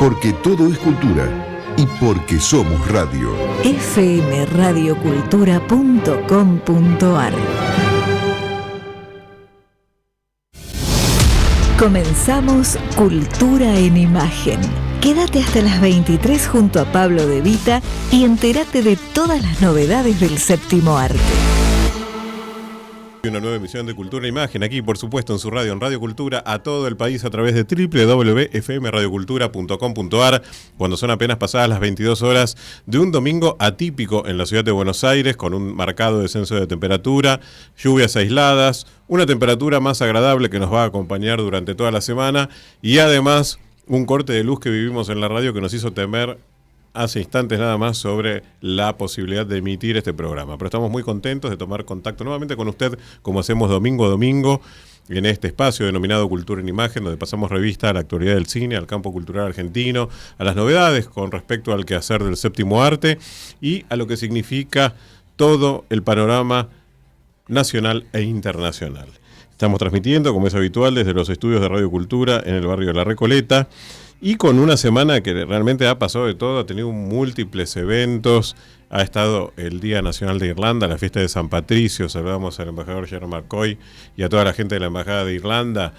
Porque todo es cultura y porque somos radio. fmradiocultura.com.ar. Comenzamos Cultura en Imagen. Quédate hasta las 23 junto a Pablo De Vita y entérate de todas las novedades del séptimo arte. Una nueva emisión de Cultura e Imagen, aquí por supuesto en su radio, en Radio Cultura, a todo el país a través de www.fmradiocultura.com.ar, cuando son apenas pasadas las 22 horas de un domingo atípico en la ciudad de Buenos Aires, con un marcado descenso de temperatura, lluvias aisladas, una temperatura más agradable que nos va a acompañar durante toda la semana y además un corte de luz que vivimos en la radio que nos hizo temer hace instantes nada más sobre la posibilidad de emitir este programa. Pero estamos muy contentos de tomar contacto nuevamente con usted, como hacemos domingo a domingo, en este espacio denominado Cultura en Imagen, donde pasamos revista a la actualidad del cine, al campo cultural argentino, a las novedades con respecto al quehacer del séptimo arte y a lo que significa todo el panorama nacional e internacional. Estamos transmitiendo, como es habitual, desde los estudios de Radio Cultura en el barrio de La Recoleta, y con una semana que realmente ha pasado de todo, ha tenido múltiples eventos, ha estado el Día Nacional de Irlanda, la fiesta de San Patricio, saludamos al embajador Jerome McCoy y a toda la gente de la Embajada de Irlanda,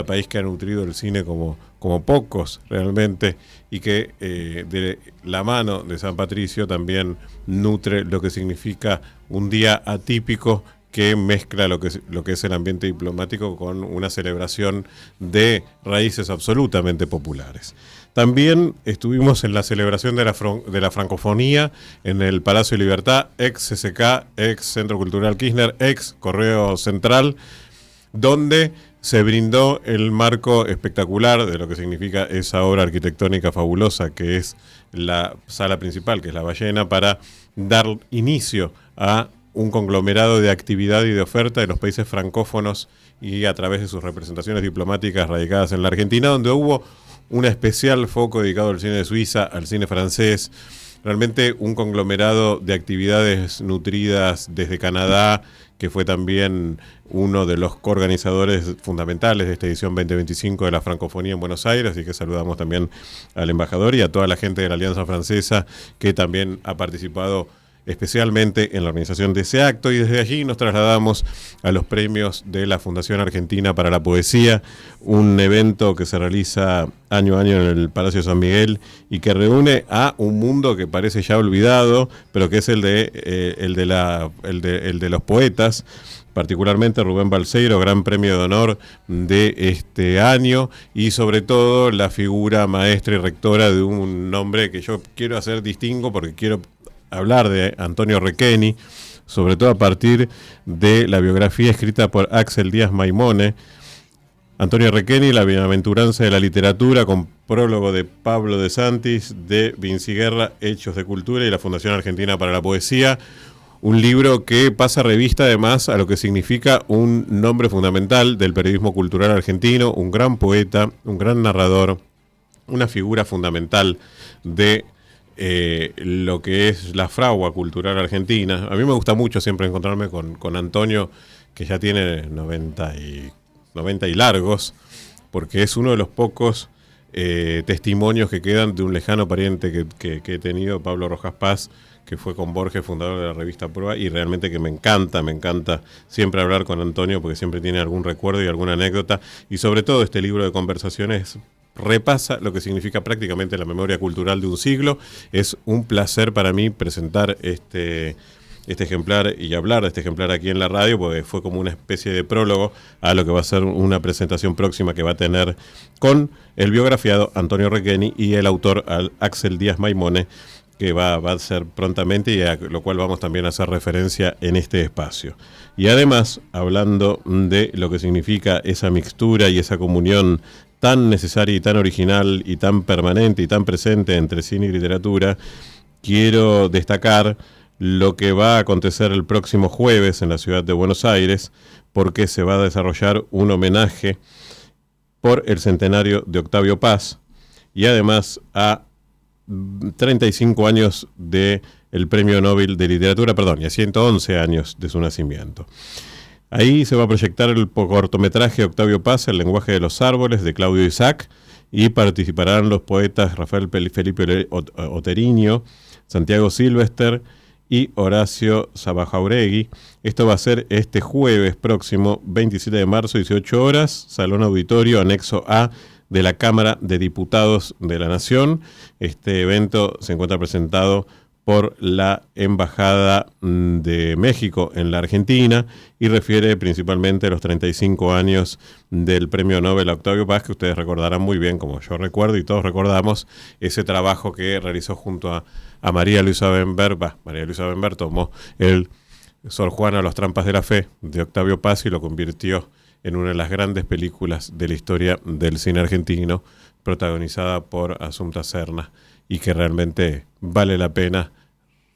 país que ha nutrido el cine como pocos realmente, y que de la mano de San Patricio también nutre lo que significa un día atípico que mezcla lo que es el ambiente diplomático con una celebración de raíces absolutamente populares. También estuvimos en la celebración de la francofonía en el Palacio de Libertad, ex CCK, ex Centro Cultural Kirchner, ex Correo Central, donde se brindó el marco espectacular de lo que significa esa obra arquitectónica fabulosa que es la sala principal, que es la Ballena, para dar inicio a un conglomerado de actividad y de oferta de los países francófonos y a través de sus representaciones diplomáticas radicadas en la Argentina, donde hubo un especial foco dedicado al cine de Suiza, al cine francés, realmente un conglomerado de actividades nutridas desde Canadá, que fue también uno de los coorganizadores fundamentales de esta edición 2025 de la francofonía en Buenos Aires, así que saludamos también al embajador y a toda la gente de la Alianza Francesa que también ha participado especialmente en la organización de ese acto, y desde allí nos trasladamos a los premios de la Fundación Argentina para la Poesía, un evento que se realiza año a año en el Palacio de San Miguel y que reúne a un mundo que parece ya olvidado, pero que es el de los poetas, particularmente Rubén Balseiro, gran premio de honor de este año, y sobre todo la figura maestra y rectora de un nombre que yo quiero hacer distingo porque quiero hablar de Antonio Requeni, sobre todo a partir de la biografía escrita por Axel Díaz Maimone. Antonio Requeni, La bienaventuranza de la literatura, con prólogo de Pablo de Santis, de Vinci Guerra, Hechos de Cultura y la Fundación Argentina para la Poesía. Un libro que pasa revista además a lo que significa un nombre fundamental del periodismo cultural argentino, un gran poeta, un gran narrador, una figura fundamental de lo que es la fragua cultural argentina. A mí me gusta mucho siempre encontrarme con Antonio, que ya tiene 90 y largos, porque es uno de los pocos testimonios que quedan de un lejano pariente que he tenido, Pablo Rojas Paz, que fue con Borges, fundador de la revista Proa, y realmente que me encanta siempre hablar con Antonio, porque siempre tiene algún recuerdo y alguna anécdota, y sobre todo este libro de conversaciones repasa lo que significa prácticamente la memoria cultural de un siglo. Es un placer para mí presentar este ejemplar y hablar de este ejemplar aquí en la radio, porque fue como una especie de prólogo a lo que va a ser una presentación próxima que va a tener con el biografiado Antonio Requeni y el autor Axel Díaz Maimone, que va a ser prontamente, y a lo cual vamos también a hacer referencia en este espacio. Y además, hablando de lo que significa esa mixtura y esa comunión tan necesaria y tan original y tan permanente y tan presente entre cine y literatura, quiero destacar lo que va a acontecer el próximo jueves en la ciudad de Buenos Aires, porque se va a desarrollar un homenaje por el centenario de Octavio Paz y además a 35 años del Premio Nobel de Literatura, y a 111 años de su nacimiento. Ahí se va a proyectar el cortometraje Octavio Paz, El lenguaje de los árboles, de Claudio Isaac, y participarán los poetas Rafael Felipe Oteriño, Santiago Silvester y Horacio Sabajauregui. Esto va a ser este jueves próximo, 27 de marzo, 18 horas, Salón Auditorio, anexo A de la Cámara de Diputados de la Nación. Este evento se encuentra presentado por la Embajada de México en la Argentina y refiere principalmente a los 35 años del Premio Nobel a Octavio Paz, que ustedes recordarán muy bien, como yo recuerdo y todos recordamos, ese trabajo que realizó junto a María Luisa Benver. María Luisa Benver tomó el Sor Juana, Los trampas de la fe de Octavio Paz y lo convirtió en una de las grandes películas de la historia del cine argentino, protagonizada por Assumpta Serna, y que realmente vale la pena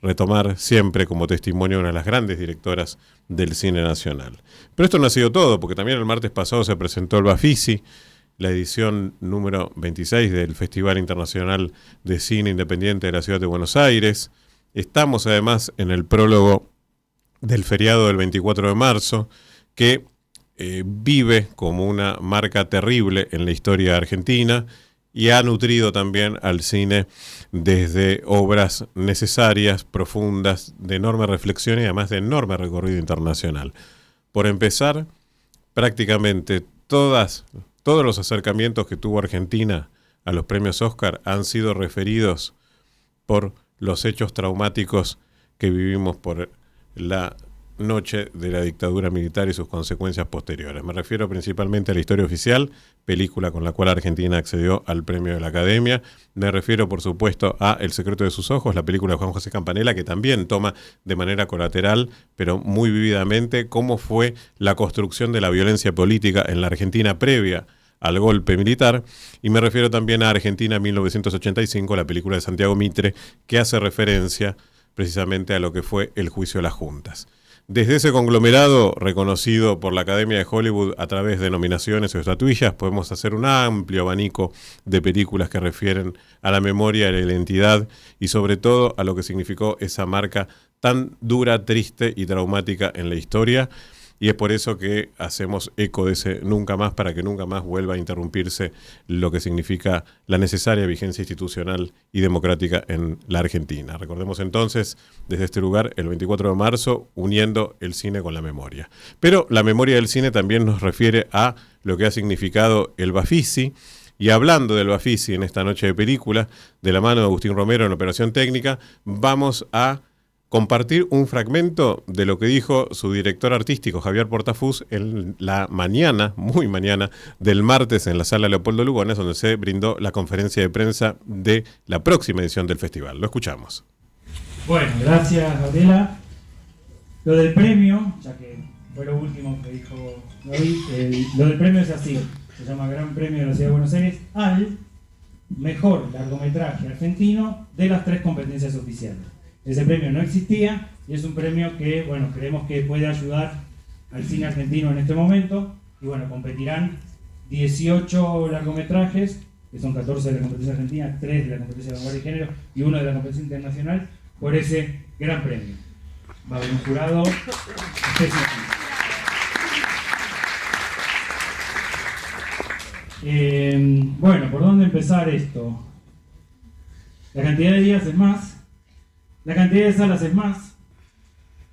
retomar siempre como testimonio de una de las grandes directoras del cine nacional. Pero esto no ha sido todo, porque también el martes pasado se presentó el Bafisi, la edición número 26 del Festival Internacional de Cine Independiente de la Ciudad de Buenos Aires. Estamos además en el prólogo del feriado del 24 de marzo, que vive como una marca terrible en la historia argentina, y ha nutrido también al cine desde obras necesarias, profundas, de enorme reflexión y además de enorme recorrido internacional. Por empezar, prácticamente todos los acercamientos que tuvo Argentina a los premios Oscar han sido referidos por los hechos traumáticos que vivimos por la noche de la dictadura militar y sus consecuencias posteriores. Me refiero principalmente a La historia oficial, película con la cual Argentina accedió al premio de la Academia. Me refiero, por supuesto, a El secreto de sus ojos, la película de Juan José Campanella, que también toma de manera colateral, pero muy vívidamente, cómo fue la construcción de la violencia política en la Argentina previa al golpe militar. Y me refiero también a Argentina 1985, la película de Santiago Mitre, que hace referencia precisamente a lo que fue el juicio de las juntas. Desde ese conglomerado reconocido por la Academia de Hollywood a través de nominaciones o estatuillas, podemos hacer un amplio abanico de películas que refieren a la memoria, a la identidad y sobre todo a lo que significó esa marca tan dura, triste y traumática en la historia. Y es por eso que hacemos eco de ese nunca más, para que nunca más vuelva a interrumpirse lo que significa la necesaria vigencia institucional y democrática en la Argentina. Recordemos entonces, desde este lugar, el 24 de marzo, uniendo el cine con la memoria. Pero la memoria del cine también nos refiere a lo que ha significado el Bafisi. Y hablando del Bafisi en esta noche de película, de la mano de Agustín Romero en Operación Técnica, vamos a compartir un fragmento de lo que dijo su director artístico, Javier Portafus, en la mañana, muy mañana, del martes en la Sala Leopoldo Lugones, donde se brindó la conferencia de prensa de la próxima edición del festival. Lo escuchamos. Bueno, gracias, Gabriela. Lo del premio, ya que fue lo último que dijo Gaby, lo del premio es así, se llama Gran Premio de la Ciudad de Buenos Aires al mejor largometraje argentino de las 3 competencias oficiales. Ese premio no existía y es un premio que, bueno, creemos que puede ayudar al cine argentino en este momento. Y bueno, competirán 18 largometrajes, que son 14 de la competencia argentina, 3 de la competencia de vanguardia y género y 1 de la competencia internacional, por ese gran premio. Va a haber un jurado especial. Bueno, ¿por dónde empezar esto? La cantidad de días es más. La cantidad de salas es más,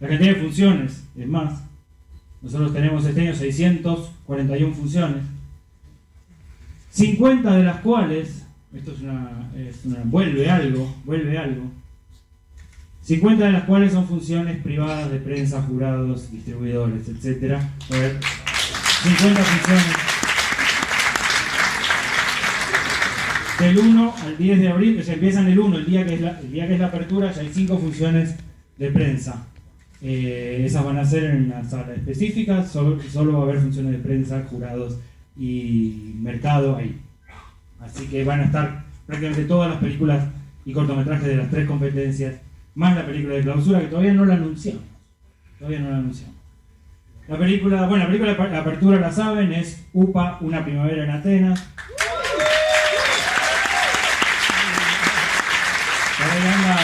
la cantidad de funciones es más. Nosotros tenemos este año 641 funciones, 50 de las cuales, esto vuelve algo, 50 de las cuales son funciones privadas de prensa, jurados, distribuidores, etc. 50 funciones. Del 1 al 10 de abril, o sea, empiezan el 1, el día que es la apertura, ya hay 5 funciones de prensa. Esas van a ser en una sala específica, solo va a haber funciones de prensa, jurados y mercado ahí. Así que van a estar prácticamente todas las películas y cortometrajes de las 3 competencias, más la película de clausura, que todavía no la anunciamos. La película de apertura, la saben, es UPA, Una primavera en Atenas. Ahora anda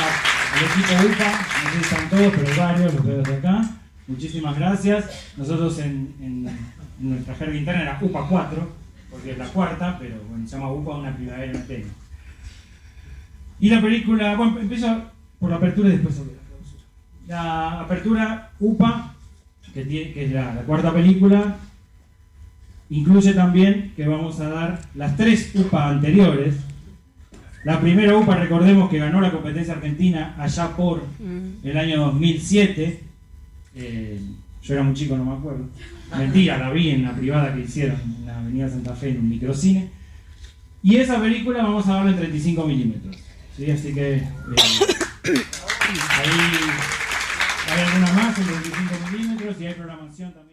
el equipo UPA, no sé si están todos, pero hay varios, los veo de acá. Muchísimas gracias. Nosotros en nuestra jerga interna era UPA 4, porque es la cuarta, pero bueno, se llama UPA, una primavera en Atenas. Y la película, bueno, empiezo por la apertura y después sobre la clausura. La apertura UPA, que es la cuarta película, incluye también que vamos a dar las 3 UPA anteriores. La primera UPA, recordemos que ganó la competencia argentina allá por el año 2007. Yo era muy chico, no me acuerdo. Mentira, la vi en la privada que hicieron en la Avenida Santa Fe, en un microcine. Y esa película vamos a darla en 35 milímetros. ¿Sí? Así que ahí hay alguna más en 25 milímetros y hay programación también.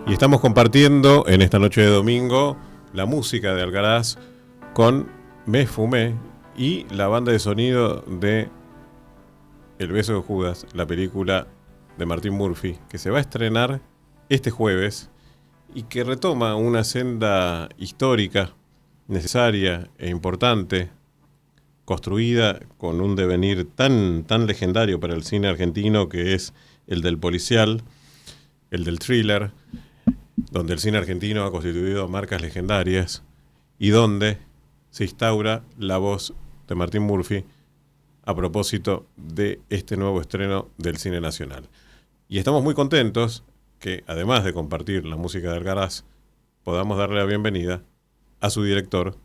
Y estamos compartiendo en esta noche de domingo la música de Alcaraz con Me Fumé y la banda de sonido de El beso de Judas, la película de Martin Murphy, que se va a estrenar este jueves y que retoma una senda histórica necesaria e importante, construida con un devenir tan legendario para el cine argentino, que es el del policial, el del thriller, donde el cine argentino ha constituido marcas legendarias y donde se instaura la voz de Martin Murphy a propósito de este nuevo estreno del cine nacional. Y estamos muy contentos que, además de compartir la música de Alcaraz, podamos darle la bienvenida a su director,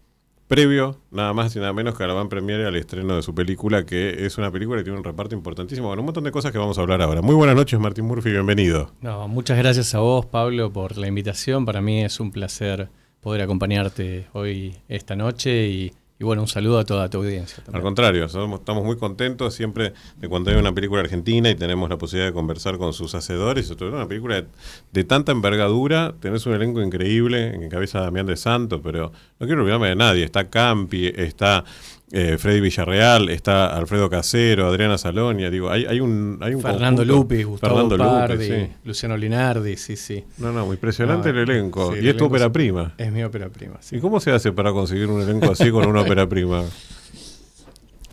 previo nada más y nada menos que a la van premiere al estreno de su película, que es una película que tiene un reparto importantísimo, con un montón de cosas que vamos a hablar ahora. Muy buenas noches, Martin Murphy, bienvenido. No, muchas gracias a vos, Pablo, por la invitación. Para mí es un placer poder acompañarte hoy, esta noche, y bueno, un saludo a toda tu audiencia también. Al contrario, estamos muy contentos siempre de cuando hay una película argentina y tenemos la posibilidad de conversar con sus hacedores. Sobre todo una película de tanta envergadura, tenés un elenco increíble, en cabeza Damián de Santo, pero no quiero olvidarme de nadie. Está Campi, está Freddy Villarreal, está Alfredo Casero, Adriana Salonia, digo, hay un Fernando conjunto. Lupi, Gustavo Pardi, Lupi, sí. Luciano Linardi, sí. No, muy impresionante el elenco. Sí, y es tu ópera prima. Es mi ópera prima, sí. ¿Y cómo se hace para conseguir un elenco así con una ópera prima?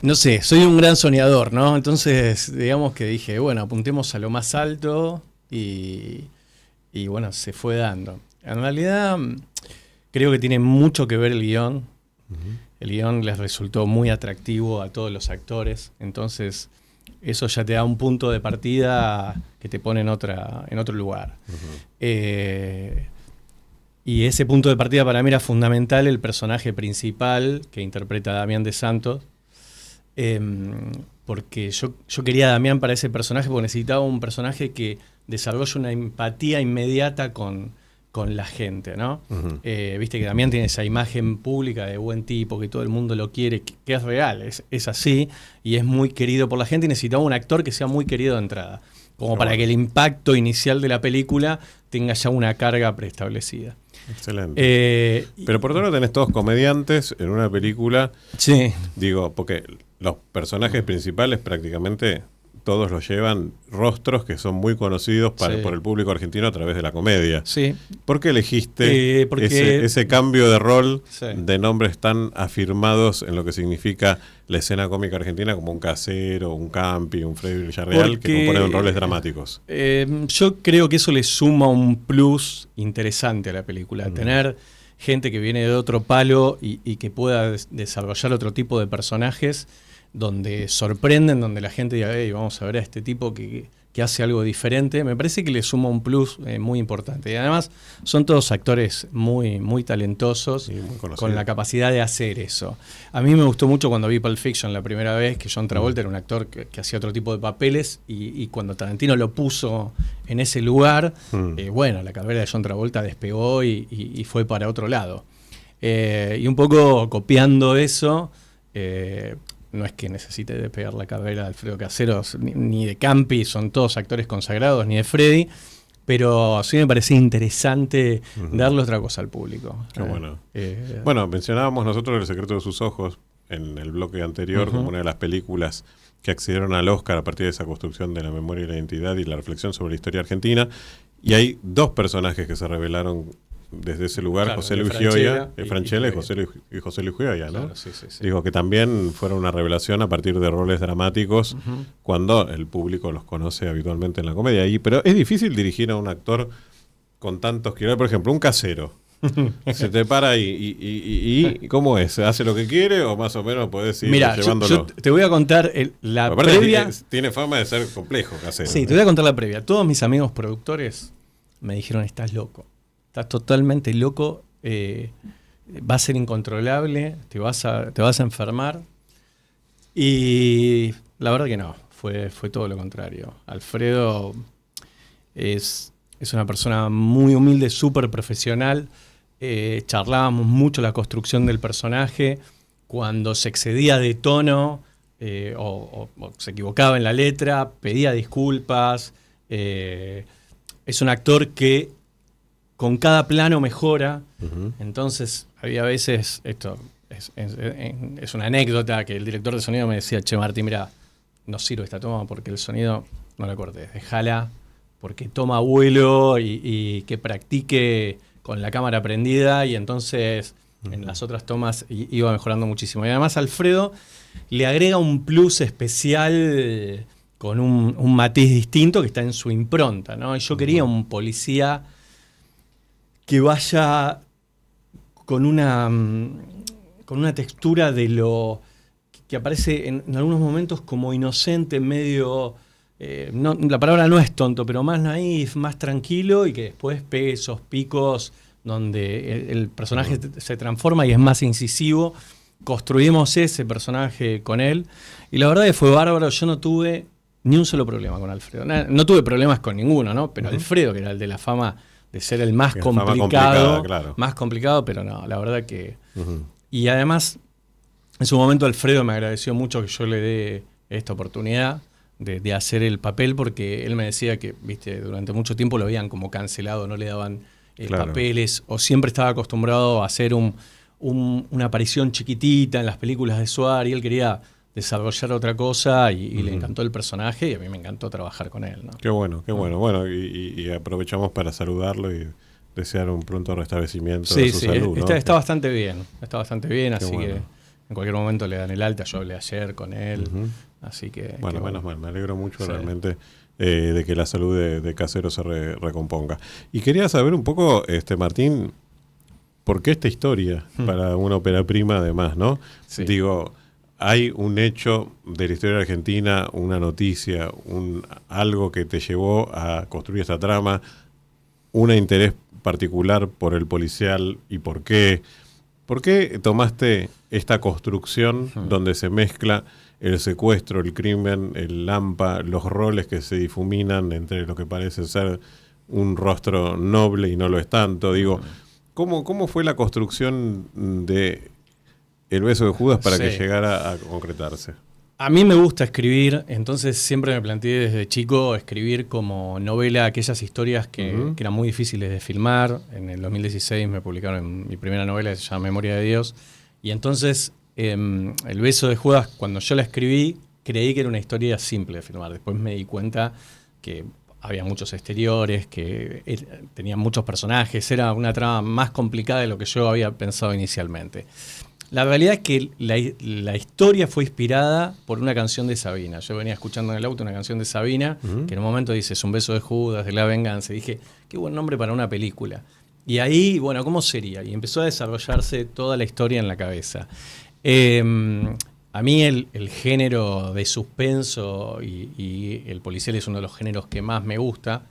No sé, soy un gran soñador, ¿no? Entonces, digamos que dije, bueno, apuntemos a lo más alto y bueno, se fue dando. En realidad, creo que tiene mucho que ver el guión. Uh-huh. El guión les resultó muy atractivo a todos los actores, entonces eso ya te da un punto de partida que te pone en otro lugar. Uh-huh. Y ese punto de partida para mí era fundamental, el personaje principal que interpreta Damián de Santos, porque yo quería a Damián para ese personaje porque necesitaba un personaje que desarrolle una empatía inmediata con la gente, ¿no? Uh-huh. Viste que Damián tiene esa imagen pública de buen tipo, que todo el mundo lo quiere, que es real, es así, y es muy querido por la gente, y necesitaba un actor que sea muy querido de entrada, como para que el impacto inicial de la película tenga ya una carga preestablecida. Excelente. Pero por otro lado tenés todos comediantes en una película. Sí. Digo, porque los personajes principales prácticamente todos los llevan rostros que son muy conocidos por el público argentino a través de la comedia. Sí. ¿Por qué elegiste ese cambio de rol de nombres tan afirmados en lo que significa la escena cómica argentina, como un Casero, un Campi, un Freddy Villarreal, que componen roles dramáticos? Yo creo que eso le suma un plus interesante a la película. Tener gente que viene de otro palo y que pueda desarrollar otro tipo de personajes donde sorprenden, donde la gente diga, hey, vamos a ver a este tipo que hace algo diferente, me parece que le suma un plus muy importante. Y además son todos actores muy, muy talentosos, muy con la capacidad de hacer eso. A mí me gustó mucho cuando vi Pulp Fiction la primera vez, que John Travolta era un actor que hacía otro tipo de papeles, y cuando Tarantino lo puso en ese lugar, bueno, la carrera de John Travolta despegó y fue para otro lado. Y un poco copiando eso, no es que necesite despegar la carrera de Alfredo Casero ni de Campi, son todos actores consagrados, ni de Freddy, pero sí me parecía interesante darle otra cosa al público. Qué bueno. Bueno, mencionábamos nosotros El secreto de sus ojos en el bloque anterior como una de las películas que accedieron al Oscar a partir de esa construcción de la memoria y la identidad y la reflexión sobre la historia argentina, y hay dos personajes que se revelaron desde ese lugar, claro, José Luis Gioia, Franchella y José Luis Gioia, ¿no? Claro, sí. Digo que también fueron una revelación a partir de roles dramáticos cuando el público los conoce habitualmente en la comedia. Pero es difícil dirigir a un actor con tantos kilómetros. Por ejemplo, un Casero. Se te para y ¿cómo es? ¿Hace lo que quiere o más o menos podés ir llevándolo? Yo te voy a contar la previa. Tiene fama de ser complejo, Casero. Sí, te voy a contar la previa. Todos mis amigos productores me dijeron, estás loco. Estás totalmente loco, va a ser incontrolable, te vas a enfermar. Y la verdad que no, fue todo lo contrario. Alfredo es una persona muy humilde, súper profesional. Charlábamos mucho la construcción del personaje. Cuando se excedía de tono o se equivocaba en la letra, pedía disculpas. Es un actor que con cada plano mejora, entonces había veces, esto es una anécdota, que el director de sonido me decía, che Martín, mira, no sirve esta toma porque el sonido no la cortes, déjala, porque toma vuelo y que practique con la cámara prendida, y entonces en las otras tomas iba mejorando muchísimo. Y además Alfredo le agrega un plus especial con un matiz distinto que está en su impronta, ¿no? Y yo quería un policía que vaya con una textura de lo que aparece en algunos momentos como inocente, medio, la palabra no es tonto, pero más naif, más tranquilo, y que después pegue esos picos donde el personaje se transforma y es más incisivo. Construimos ese personaje con él, y la verdad que fue bárbaro. Yo no tuve ni un solo problema con Alfredo. No tuve problemas con ninguno, ¿no? Pero Alfredo, que era el de la fama de ser el más complicado, claro. Más complicado, pero no, la verdad que... Y además, En su momento Alfredo me agradeció mucho que yo le dé esta oportunidad de hacer el papel, porque él me decía que, viste, durante mucho tiempo lo habían como cancelado, no le daban papeles, o siempre estaba acostumbrado a hacer una aparición chiquitita en las películas de Suárez, y él quería desarrollar otra cosa y le encantó el personaje, y a mí me encantó trabajar con él, ¿no? Qué bueno, qué bueno. Bueno, y aprovechamos para saludarlo y desear un pronto restablecimiento de su salud, ¿no? Está bastante bien, Qué así bueno. que en cualquier momento le dan el alta. Yo hablé ayer con él, así que... Bueno, menos mal, me alegro mucho realmente Sí. de que la salud de Casero se recomponga. Y quería saber un poco, Martín, ¿por qué esta historia para una ópera prima además, no? Sí. Digo, hay un hecho de la historia argentina, una noticia, algo que te llevó a construir esta trama, un interés particular por el policial y por qué. ¿Por qué tomaste esta construcción donde se mezcla el secuestro, el crimen, el Lampa, los roles que se difuminan entre lo que parece ser un rostro noble y no lo es tanto? Digo, ¿cómo fue la construcción de El beso de Judas para que llegara a concretarse? A mí me gusta escribir, entonces siempre me planteé desde chico escribir como novela aquellas historias que eran muy difíciles de filmar. En el 2016 me publicaron mi primera novela, que se llama Memoria de Dios. Y entonces, El beso de Judas, cuando yo la escribí, creí que era una historia simple de filmar. Después me di cuenta que había muchos exteriores, que tenía muchos personajes, era una trama más complicada de lo que yo había pensado inicialmente. La realidad es que la historia fue inspirada por una canción de Sabina. Yo venía escuchando en el auto una canción de Sabina, que en un momento dice, es un beso de Judas, de la venganza. Y dije, qué buen nombre para una película. Y ahí, bueno, ¿cómo sería? Y empezó a desarrollarse toda la historia en la cabeza. A mí el género de suspenso y el policial es uno de los géneros que más me gusta.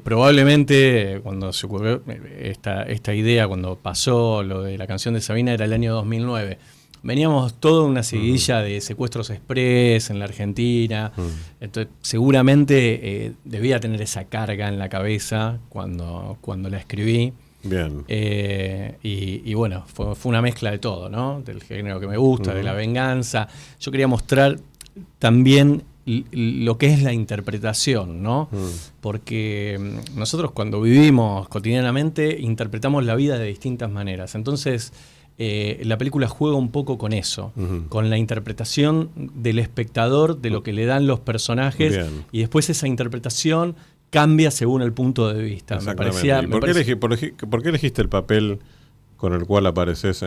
Probablemente cuando se ocurrió esta idea, cuando pasó lo de la canción de Sabina, era el año 2009. Veníamos toda una seguidilla de secuestros express en la Argentina. Entonces, seguramente debía tener esa carga en la cabeza cuando la escribí. Bien. Y bueno, fue una mezcla de todo, ¿no? Del género que me gusta, de la venganza. Yo quería mostrar también lo que es la interpretación, ¿no? Porque nosotros cuando vivimos cotidianamente interpretamos la vida de distintas maneras. Entonces, la película juega un poco con eso, con la interpretación del espectador, de lo que le dan los personajes. Bien. Y después esa interpretación cambia según el punto de vista. Me parecía, ¿Y por qué elegiste el papel con el cual apareces?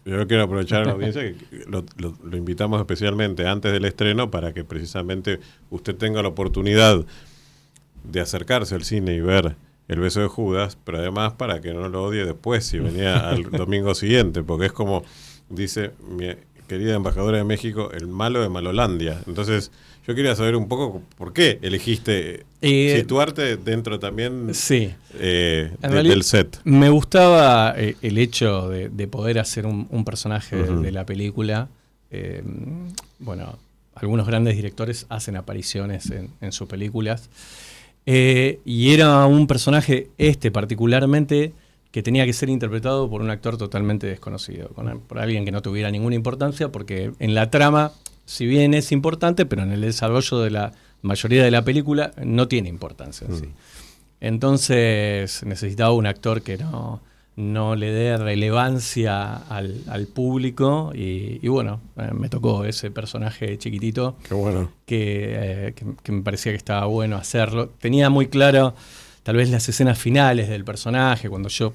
Yo quiero aprovechar a la audiencia que lo invitamos especialmente antes del estreno para que precisamente usted tenga la oportunidad de acercarse al cine y ver El beso de Judas, pero además para que no lo odie después si venía al domingo siguiente, porque es como dice mi querida embajadora de México, el malo de Malolandia. Entonces yo quería saber un poco por qué elegiste situarte dentro también del set. Me gustaba el hecho de poder hacer un personaje de la película. Bueno, algunos grandes directores hacen apariciones en sus películas. Y era un personaje, particularmente, que tenía que ser interpretado por un actor totalmente desconocido, por alguien que no tuviera ninguna importancia, porque en la trama, si bien es importante, pero en el desarrollo de la mayoría de la película no tiene importancia en sí. Entonces necesitaba un actor que no le dé relevancia al público y bueno, me tocó ese personaje chiquitito. Qué bueno. Que me parecía que estaba bueno hacerlo. Tenía muy claro tal vez las escenas finales del personaje, cuando yo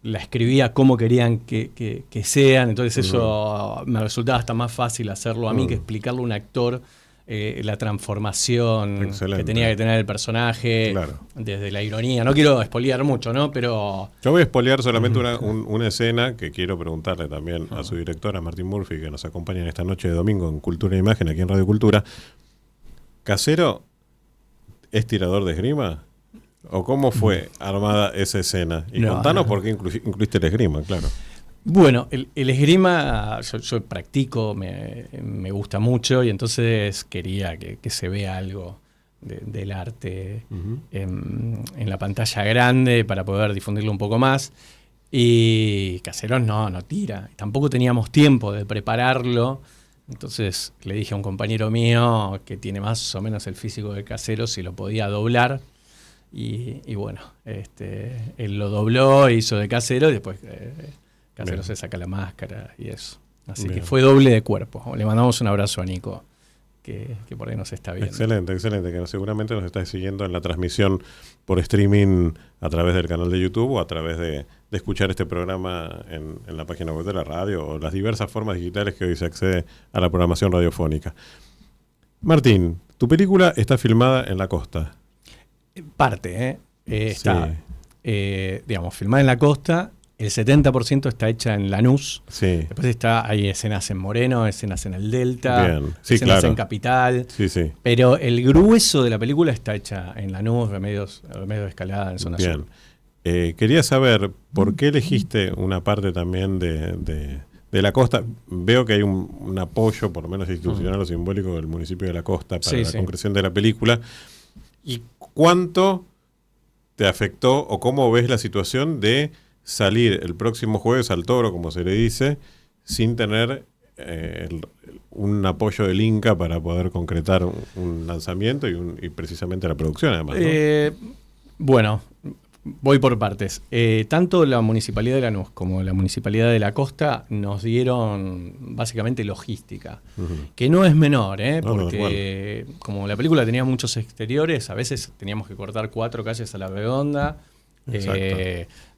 la escribía cómo querían que sean, entonces eso me resultaba hasta más fácil hacerlo a mí que explicarle a un actor la transformación que tenía que tener el personaje, desde la ironía. No quiero espolear mucho, ¿no? Pero yo voy a espolear solamente una escena que quiero preguntarle también a su directora, Martín Murphy, que nos acompaña en esta noche de domingo en Cultura e Imagen, aquí en Radio Cultura. ¿Casero es tirador de esgrima? ¿O cómo fue armada esa escena? Y contanos por qué incluiste el esgrima, claro. Bueno, el esgrima yo practico, me gusta mucho y entonces quería que se vea algo del arte en la pantalla grande para poder difundirlo un poco más. Y Caseros no tira. Tampoco teníamos tiempo de prepararlo. Entonces le dije a un compañero mío que tiene más o menos el físico de Caseros si lo podía doblar. Y bueno, él lo dobló, hizo de Casero y después Casero se saca la máscara y eso. Así que fue doble de cuerpo. Le mandamos un abrazo a Nico, que por ahí nos está viendo. Excelente, que seguramente nos está siguiendo en la transmisión por streaming a través del canal de YouTube o a través de escuchar este programa en la página web de la radio o las diversas formas digitales que hoy se accede a la programación radiofónica. Martín, tu película está filmada en la costa. Parte, está, digamos, filmada en la costa. El 70% está hecha en Lanús. Sí. Después hay escenas en Moreno, escenas en el Delta, Bien. Sí, escenas claro. en Capital. Sí. Pero el grueso de la película está hecha en Lanús, Remedios de Escalada, en zona sur. Quería saber por qué elegiste una parte también de la costa. Veo que hay un apoyo, por lo menos institucional o simbólico, del municipio de la costa para la concreción de la película. ¿Y cuánto te afectó o cómo ves la situación de salir el próximo jueves al Toro, como se le dice, sin tener un apoyo del Inca para poder concretar un lanzamiento y precisamente la producción, además, ¿no? Bueno, voy por partes. Tanto la Municipalidad de Lanús como la Municipalidad de la Costa nos dieron básicamente logística, que no es menor, porque como la película tenía muchos exteriores, a veces teníamos que cortar 4 calles a la redonda.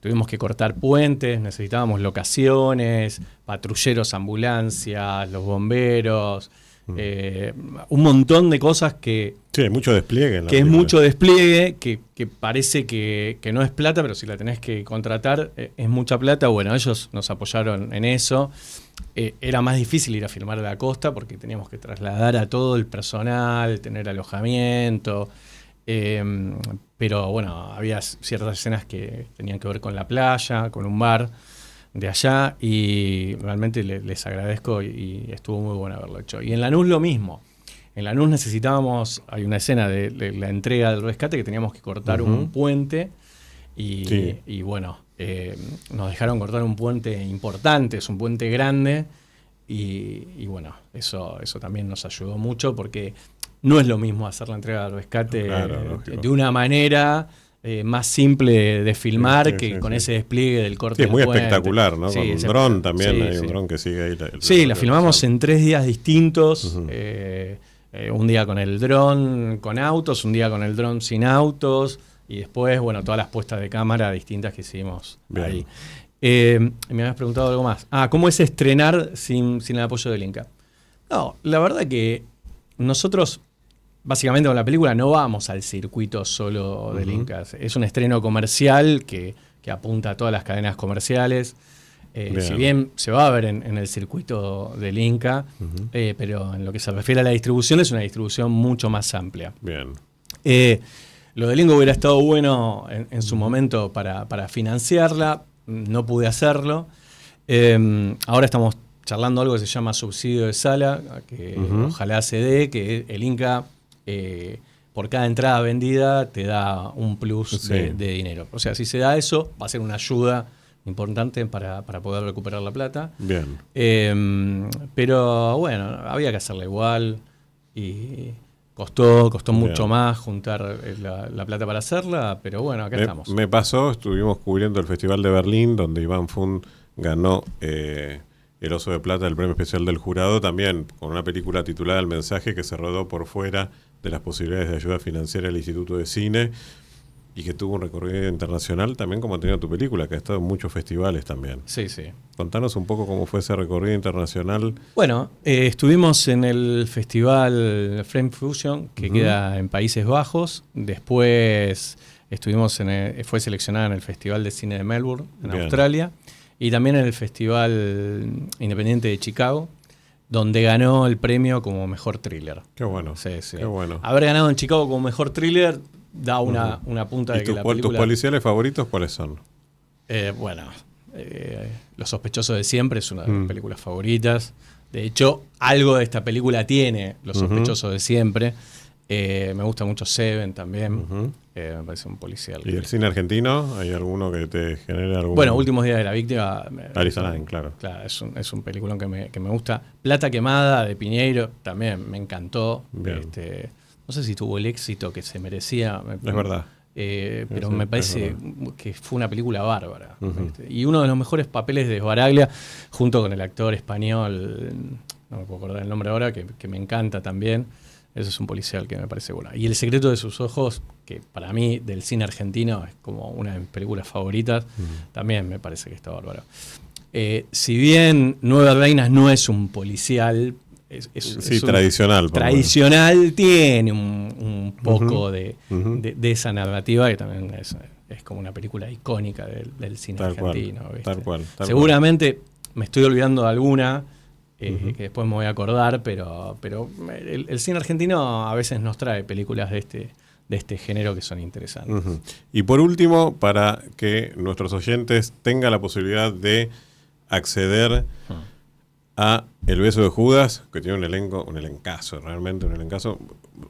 Tuvimos que cortar puentes, necesitábamos locaciones, patrulleros, ambulancias, los bomberos, un montón de cosas que... Sí, hay mucho despliegue en la película. Es mucho despliegue, que parece que no es plata, pero si la tenés que contratar es mucha plata. Bueno, ellos nos apoyaron en eso. Era más difícil ir a filmar a la costa porque teníamos que trasladar a todo el personal, tener alojamiento. Pero bueno, había ciertas escenas que tenían que ver con la playa, con un bar de allá, y realmente les agradezco y estuvo muy bueno haberlo hecho. Y en Lanús lo mismo. En Lanús hay una escena de la entrega del rescate que teníamos que cortar un puente y bueno, nos dejaron cortar un puente importante, es un puente grande y bueno, eso también nos ayudó mucho porque no es lo mismo hacer la entrega del rescate de una manera más simple de filmar con ese despliegue del corte del puente. Es muy espectacular, ¿no? Sí, con un dron también, hay un dron que sigue ahí. La filmamos en 3 días distintos. Un día con el dron con autos, un día con el dron sin autos y después, bueno, todas las puestas de cámara distintas que hicimos ahí. Me habías preguntado algo más. ¿Cómo es estrenar sin el apoyo del Inca? No, la verdad que nosotros... Básicamente con la película no vamos al circuito solo del Inca. Es un estreno comercial que apunta a todas las cadenas comerciales. Si bien se va a ver en el circuito del Inca, pero en lo que se refiere a la distribución es una distribución mucho más amplia. Bien. Lo del Inca hubiera estado bueno en su momento para financiarla. No pude hacerlo. Ahora estamos charlando algo que se llama subsidio de sala, que ojalá se dé, que el Inca... por cada entrada vendida te da un plus de dinero. O sea, si se da eso, va a ser una ayuda importante para poder recuperar la plata. Bien. Pero bueno, había que hacerla igual y costó mucho más juntar la plata para hacerla, pero bueno, acá estamos. Me pasó, estuvimos cubriendo el Festival de Berlín, donde Iván Fun ganó el Oso de Plata, el premio especial del jurado, también con una película titulada El Mensaje, que se rodó por fuera de las posibilidades de ayuda financiera del Instituto de Cine y que tuvo un recorrido internacional también como ha tenido tu película, que ha estado en muchos festivales también. Sí. Contanos un poco cómo fue ese recorrido internacional. Bueno, estuvimos en el festival Frame Fusion, que queda en Países Bajos. Después fue seleccionada en el Festival de Cine de Melbourne, en Australia. Y también en el Festival Independiente de Chicago, donde ganó el premio como mejor thriller. Qué bueno. Sí. Qué bueno. Haber ganado en Chicago como mejor thriller da una punta de que la película... ¿Tus policiales favoritos cuáles son? Los sospechosos de siempre es una de mis películas favoritas. De hecho, algo de esta película tiene Los sospechosos de siempre. Me gusta mucho Seven también. Me parece un policial. ¿Y el cine argentino? ¿Hay alguno que te genere algún...? Bueno, Últimos días de la víctima. Arizalain, claro. Claro, es un peliculón que me gusta. Plata quemada de Piñeiro también me encantó. No sé si tuvo el éxito que se merecía. Es verdad. Pero me parece que fue una película bárbara. Y uno de los mejores papeles de Sbaraglia, junto con el actor español, no me puedo acordar el nombre ahora, que me encanta también. Eso es un policial que me parece bueno. Y El secreto de sus ojos, que para mí del cine argentino es como una de mis películas favoritas, también me parece que está bárbaro. Si bien Nueve Reinas no es un policial, es tradicional. Tradicional, tiene un poco de esa narrativa que también es como una película icónica del cine argentino. Tal cual. Seguramente me estoy olvidando de alguna que después me voy a acordar, pero el cine argentino a veces nos trae películas de este género que son interesantes. Y por último, para que nuestros oyentes tengan la posibilidad de acceder a El beso de Judas, que tiene un elencazo, realmente un elencazo.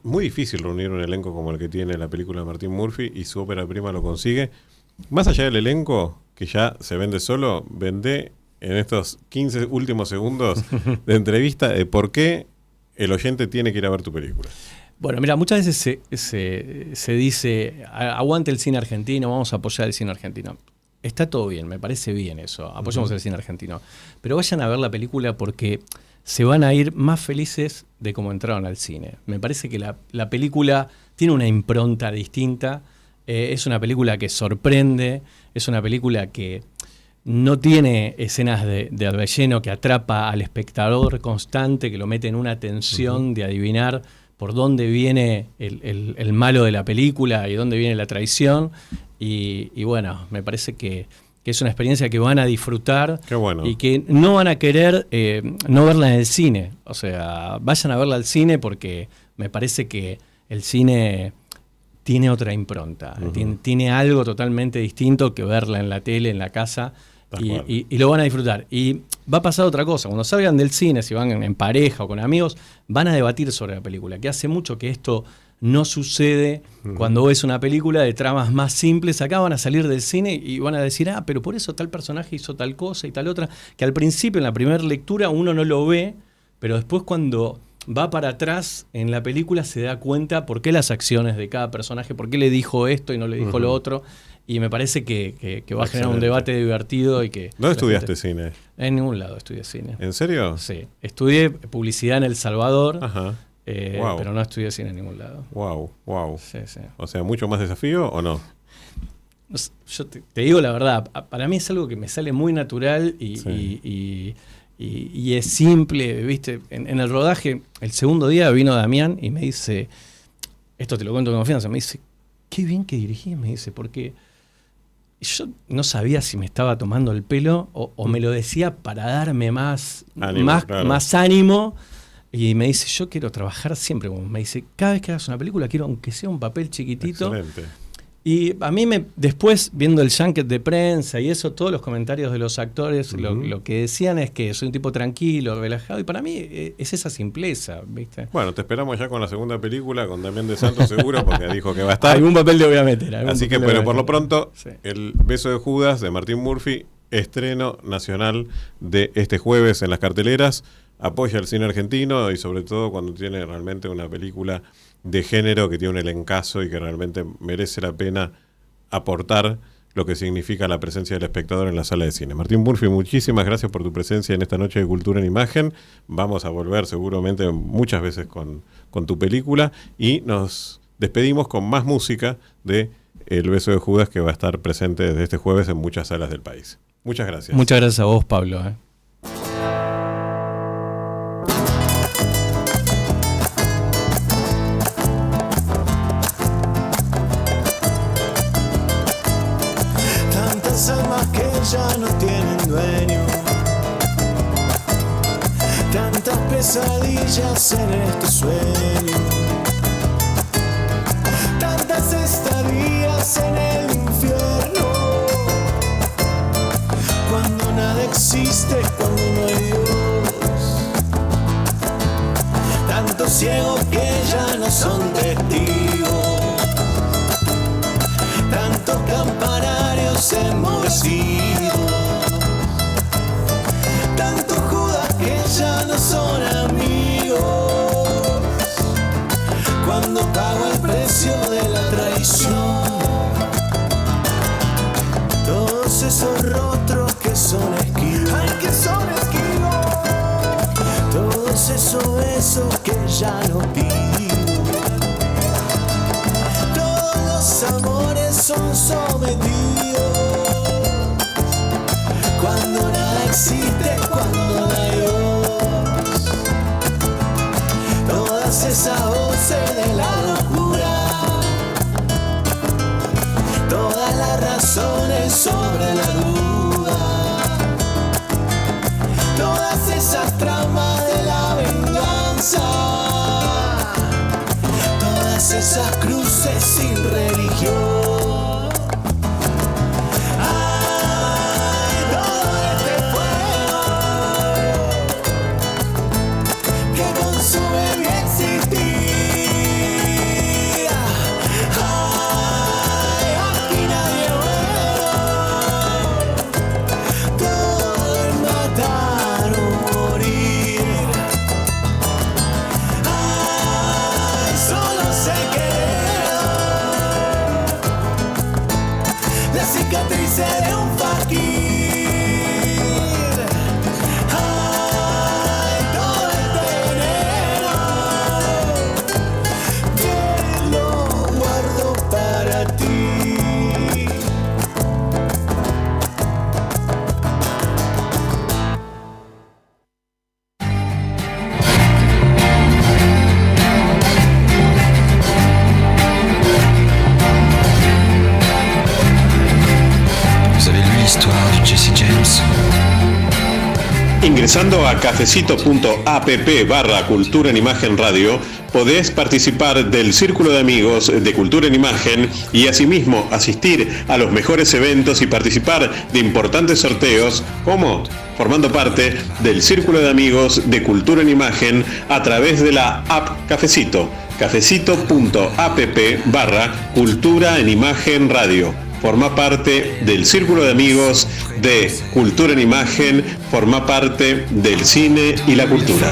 Muy difícil reunir un elenco como el que tiene la película de Martín Murphy, y su ópera prima lo consigue. Más allá del elenco, que ya se vende solo, vende en estos 15 últimos segundos de entrevista de por qué el oyente tiene que ir a ver tu película. Bueno, mira, muchas veces se dice, aguante el cine argentino, vamos a apoyar el cine argentino. Está todo bien, me parece bien eso, apoyamos el cine argentino. Pero vayan a ver la película porque se van a ir más felices de cómo entraron al cine. Me parece que la película tiene una impronta distinta, es una película que sorprende, es una película que no tiene escenas de relleno, que atrapa al espectador constante, que lo mete en una tensión de adivinar por dónde viene el malo de la película y dónde viene la traición. Y bueno, me parece que es una experiencia que van a disfrutar. Qué bueno. Y que no van a querer no verla en el cine. O sea, vayan a verla al cine porque me parece que el cine tiene otra impronta. Tiene algo totalmente distinto que verla en la tele, en la casa. Y lo van a disfrutar. Y va a pasar otra cosa. Cuando salgan del cine, si van en pareja o con amigos, van a debatir sobre la película. Que hace mucho que esto no sucede cuando ves una película de tramas más simples. Acá van a salir del cine y van a decir, pero por eso tal personaje hizo tal cosa y tal otra. Que al principio, en la primera lectura, uno no lo ve, pero después cuando va para atrás en la película se da cuenta por qué las acciones de cada personaje, por qué le dijo esto y no le dijo lo otro. Y me parece que va a generar un debate divertido. ¿Dónde estudiaste cine? En ningún lado estudié cine. ¿En serio? Sí. Estudié publicidad en El Salvador, Wow. pero no estudié cine en ningún lado. Wow. Sí. O sea, ¿mucho más desafío o no? Yo te digo la verdad, para mí es algo que me sale muy natural y es simple, ¿viste? En el rodaje, el segundo día vino Damián y me dice, esto te lo cuento con confianza, me dice, qué bien que dirigís, me dice, porque yo no sabía si me estaba tomando el pelo o me lo decía para darme más ánimo. Y me dice, yo quiero trabajar siempre. Me dice, cada vez que hagas una película, quiero aunque sea un papel chiquitito. Excelente. Y a mí después, viendo el junket de prensa y eso, todos los comentarios de los actores, lo que decían es que soy un tipo tranquilo, relajado. Y para mí es esa simpleza, ¿viste? Bueno, te esperamos ya con la segunda película, con Damián de Santos seguro, porque dijo que va a estar. Algún papel le voy a meter. Así que, pero por lo pronto, El beso de Judas de Martín Murphy, estreno nacional de este jueves en las carteleras. Apoya el cine argentino y sobre todo cuando tiene realmente una película de género que tiene un elencazo y que realmente merece la pena aportar lo que significa la presencia del espectador en la sala de cine. Martín Murphy, muchísimas gracias por tu presencia en esta noche de Cultura en Imagen. Vamos a volver seguramente muchas veces con tu película y nos despedimos con más música de El beso de Judas, que va a estar presente desde este jueves en muchas salas del país. Muchas gracias. Muchas gracias a vos, Pablo. Almas que ya no tienen dueño, tantas pesadillas en este sueño, tantas estadías en el infierno, cuando nada existe, cuando no hay Dios, tantos ciegos que ya no son de campanarios enmohecidos. Tanto Judas que ya no son amigos. Cuando pago el precio de la traición, todos esos rostros que son esquivos, ay, que son esquivos. Todos esos besos que ya no pido. Todos los amores son sometidos. Cuando nada existe, cuando no hay voz. Todas esas voces de la locura. Todas las razones sobre la duda. Todas esas tramas de la venganza. Todas esas cruces sin religión. Ay, todo este fuego que consume mi existir. Ay, aquí nadie bueno. Todo es matar o morir. Ay, solo sé querer las cicatrices de un faquir. Ay, todo este veneno te lo guardo para ti. Vous avez lu l'histoire de Jesse James? Ingresando a cafecito.app/Cultura en Imagen Radio, podés participar del Círculo de Amigos de Cultura en Imagen y asimismo asistir a los mejores eventos y participar de importantes sorteos, como formando parte del Círculo de Amigos de Cultura en Imagen a través de la app Cafecito, cafecito.app/Cultura en Imagen Radio. Forma parte del Círculo de Amigos de Cultura en Imagen, forma parte del cine y la cultura.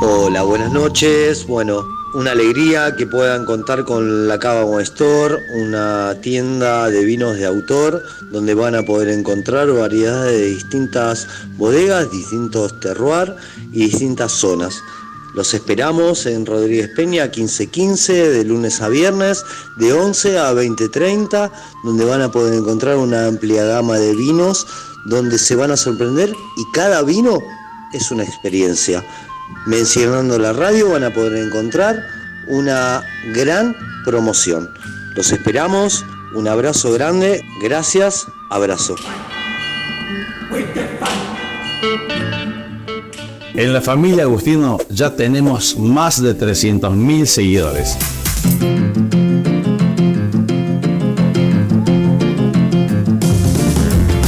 Hola, buenas noches. Bueno, una alegría que puedan contar con la Cava Wine Store, una tienda de vinos de autor donde van a poder encontrar variedades de distintas bodegas, distintos terroirs y distintas zonas. Los esperamos en Rodríguez Peña 1515 de lunes a viernes de 11 a 20:30, donde van a poder encontrar una amplia gama de vinos donde se van a sorprender y cada vino es una experiencia. Mencionando la radio van a poder encontrar una gran promoción. Los esperamos, un abrazo grande, gracias, abrazo. En la familia Agustino ya tenemos más de 300.000 seguidores.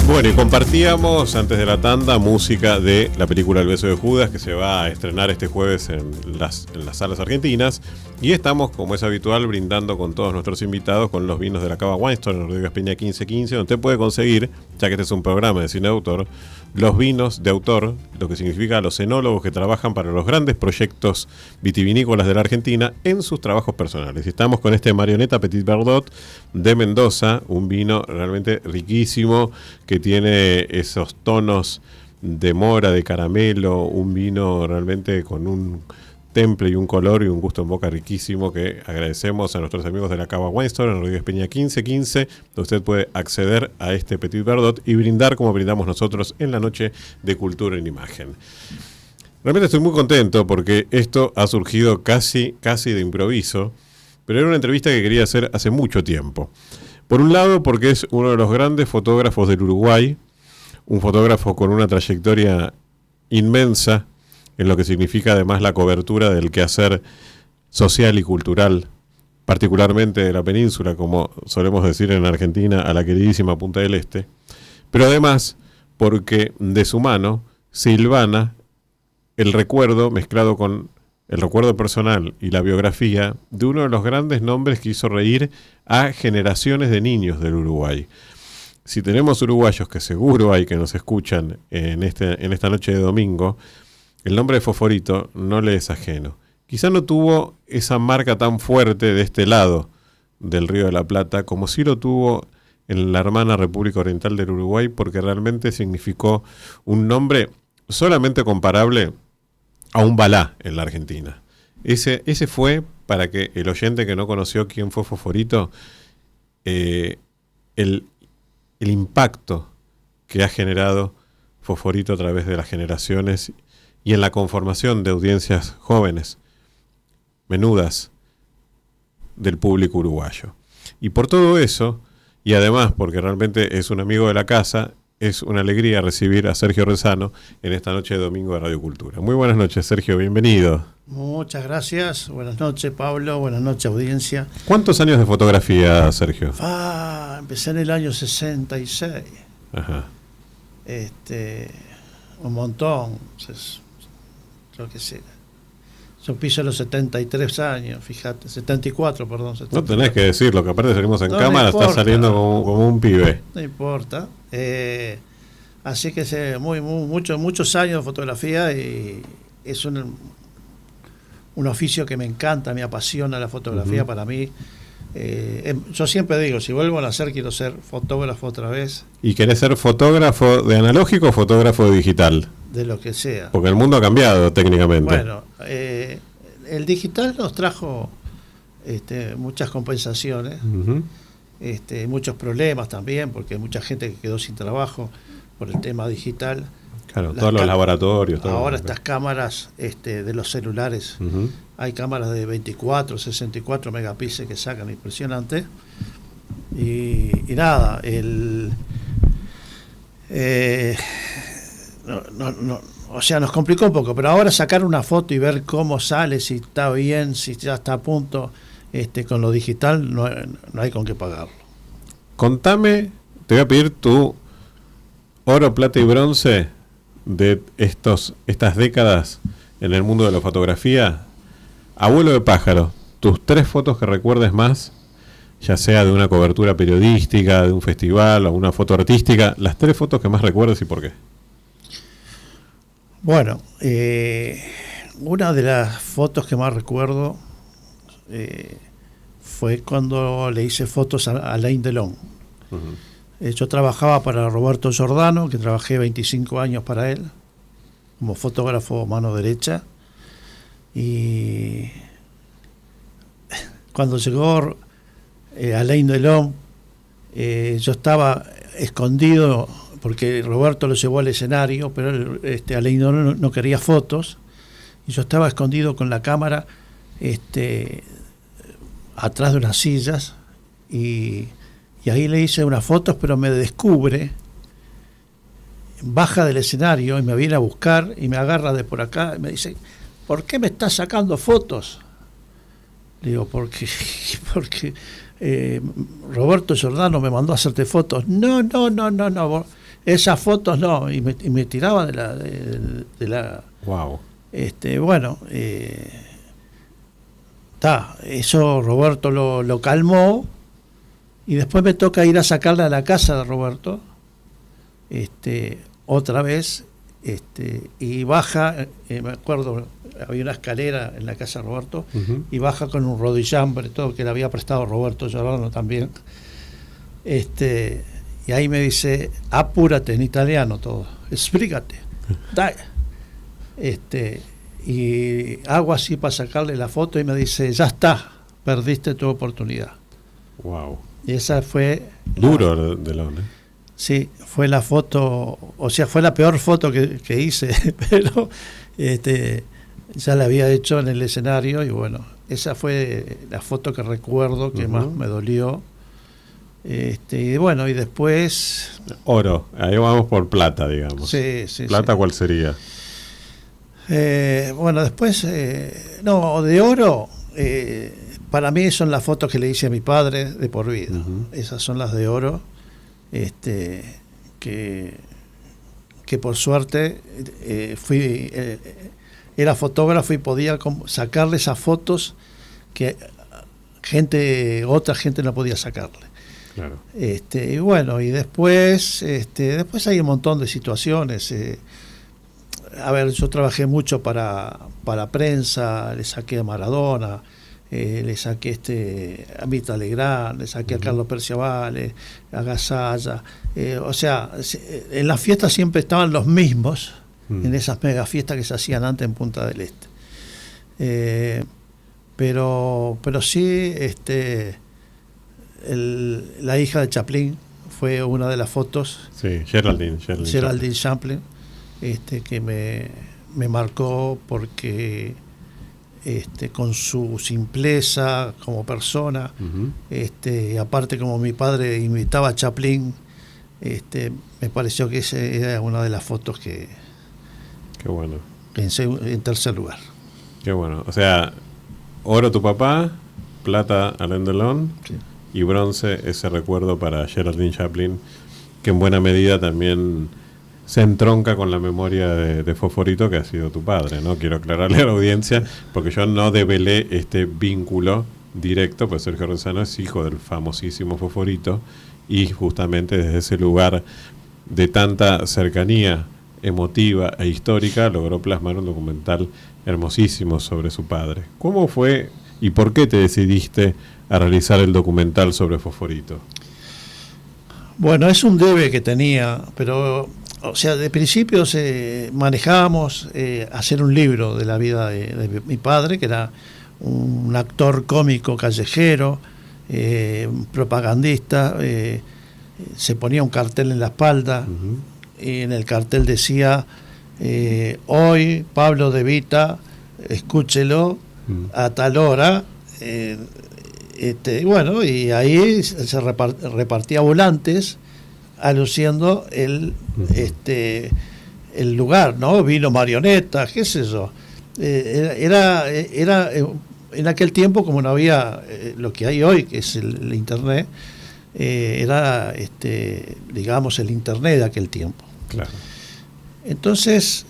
Bueno, y compartíamos antes de la tanda música de la película El beso de Judas, que se va a estrenar este jueves en las salas argentinas. Y estamos, como es habitual, brindando con todos nuestros invitados con los vinos de la Cava Wine Store en Rodríguez Peña 1515, donde usted puede conseguir, ya que este es un programa de cine de autor, los vinos de autor, lo que significa los enólogos que trabajan para los grandes proyectos vitivinícolas de la Argentina en sus trabajos personales. Y estamos con este Marioneta Petit Verdot de Mendoza, un vino realmente riquísimo que tiene esos tonos de mora, de caramelo, un vino realmente con un temple y un color y un gusto en boca riquísimo, que agradecemos a nuestros amigos de la Cava Wine Store en Rodríguez Peña 1515, donde usted puede acceder a este Petit Verdot y brindar como brindamos nosotros en la noche de Cultura en Imagen. Realmente estoy muy contento porque esto ha surgido casi de improviso, pero era una entrevista que quería hacer hace mucho tiempo. Por un lado, porque es uno de los grandes fotógrafos del Uruguay, un fotógrafo con una trayectoria inmensa en lo que significa además la cobertura del quehacer social y cultural, particularmente de la península, como solemos decir en Argentina, a la queridísima Punta del Este, pero además porque de su mano se hilvana el recuerdo mezclado con el recuerdo personal y la biografía de uno de los grandes nombres que hizo reír a generaciones de niños del Uruguay. Si tenemos uruguayos, que seguro hay que nos escuchan en esta noche de domingo, el nombre de Fosforito no le es ajeno. Quizá no tuvo esa marca tan fuerte de este lado del Río de la Plata como sí lo tuvo en la hermana República Oriental del Uruguay, porque realmente significó un nombre solamente comparable a un balá en la Argentina. Ese fue, para que el oyente que no conoció quién fue Fosforito, el impacto que ha generado Fosforito a través de las generaciones y en la conformación de audiencias jóvenes, menudas, del público uruguayo. Y por todo eso, y además porque realmente es un amigo de la casa, es una alegría recibir a Sergio Rezano en esta noche de domingo de Radio Cultura. Muy buenas noches, Sergio, bienvenido. Muchas gracias, buenas noches, Pablo, buenas noches, audiencia. ¿Cuántos años de fotografía, Sergio? Empecé en el año 66. Ajá. Un montón, creo que sí. Yo piso los 73 años, fíjate, 74, perdón. 74. No tenés que decirlo, que aparte salimos en No cámara, importa. estás saliendo como un pibe. No importa. Así que muchos años de fotografía y es un oficio que me encanta, me apasiona la fotografía. Para mí. Yo siempre digo, si vuelvo a nacer quiero ser fotógrafo otra vez. ¿Y querés ser fotógrafo de analógico o fotógrafo de digital? De lo que sea. Porque el mundo ha cambiado técnicamente. Bueno, el digital nos trajo muchas compensaciones, muchos problemas también, porque hay mucha gente que quedó sin trabajo por el tema digital. Claro, todos los laboratorios. Ahora estas cámaras de los celulares, hay cámaras de 24, 64 megapíxeles que sacan, impresionante. Y nada, o sea, nos complicó un poco, pero ahora sacar una foto y ver cómo sale, si está bien, si ya está a punto, con lo digital no hay con qué pagarlo. Contame, te voy a pedir tu oro, plata y bronce de estas décadas en el mundo de la fotografía. Abuelo de pájaro, tus 3 fotos que recuerdes más, ya sea de una cobertura periodística, de un festival o una foto artística, las 3 fotos que más recuerdes y por qué. Bueno, una de las fotos que más recuerdo fue cuando le hice fotos a Alain Delon. Yo trabajaba para Roberto Giordano, que trabajé 25 años para él, como fotógrafo mano derecha. Y cuando llegó Alain Delon, yo estaba escondido porque Roberto lo llevó al escenario, pero Alain Delon no quería fotos, y yo estaba escondido con la cámara atrás de unas sillas, y ahí le hice unas fotos, pero me descubre, baja del escenario y me viene a buscar y me agarra de por acá y me dice: ¿por qué me estás sacando fotos? Le digo, porque Roberto Giordano me mandó a hacerte fotos. No, esas fotos no. Y me tiraba de la wow. Bueno, eso Roberto lo calmó, y después me toca ir a sacarla a la casa de Roberto, otra vez, y baja, me acuerdo, había una escalera en la casa de Roberto, y baja con un rodillambre, todo que le había prestado Roberto Giordano también, y ahí me dice: apúrate, en italiano todo, explícate, dai. Y hago así para sacarle la foto y me dice: ya está, perdiste tu oportunidad. Wow. Y esa fue duro de la onda. Sí, fue la foto, o sea, fue la peor foto que hice, pero ya la había hecho en el escenario, y bueno, esa fue la foto que recuerdo que más me dolió. Y bueno, y después oro, ahí vamos por plata, digamos. Sí. ¿Plata cuál sería? Bueno, después no, de oro, para mí son las fotos que le hice a mi padre de por vida. Esas son las de oro, que que por suerte era fotógrafo y podía sacarle esas fotos que otra gente no podía sacarle. Claro. Y bueno, y después hay un montón de situaciones. A ver, yo trabajé mucho para prensa, le saqué a Maradona, le saqué a Mirta Legrand, le saqué a Carlos Perciavale, a Gasalla. O sea, en las fiestas siempre estaban los mismos, en esas mega fiestas que se hacían antes en Punta del Este. Pero sí, la hija de Chaplin fue una de las fotos. Sí, Geraldine Chaplin, que me marcó porque con su simpleza como persona, y aparte como mi padre imitaba a Chaplin, me pareció que esa era una de las fotos que qué bueno. En tercer lugar. Qué bueno. O sea, oro tu papá, plata Alain Delon, sí, y bronce ese recuerdo para Geraldine Chaplin, que en buena medida también se entronca con la memoria de Fosforito, que ha sido tu padre, ¿no? Quiero aclararle a la audiencia, porque yo no develé este vínculo directo, pues Sergio Renzano es hijo del famosísimo Fosforito, y justamente desde ese lugar de tanta cercanía emotiva e histórica logró plasmar un documental hermosísimo sobre su padre. ¿Cómo fue y por qué te decidiste a realizar el documental sobre Fosforito? Bueno, es un debe que tenía, pero o sea, de principio manejábamos hacer un libro de la vida de mi padre, que era un actor cómico callejero, propagandista, se ponía un cartel en la espalda, y en el cartel decía, hoy Pablo de Vita, escúchelo, a tal hora, bueno, y ahí se repartía volantes aluciendo el lugar, ¿no? Vino marionetas, qué sé yo. Era en aquel tiempo, como no había lo que hay hoy, que es el internet, era digamos el internet de aquel tiempo. Claro. Entonces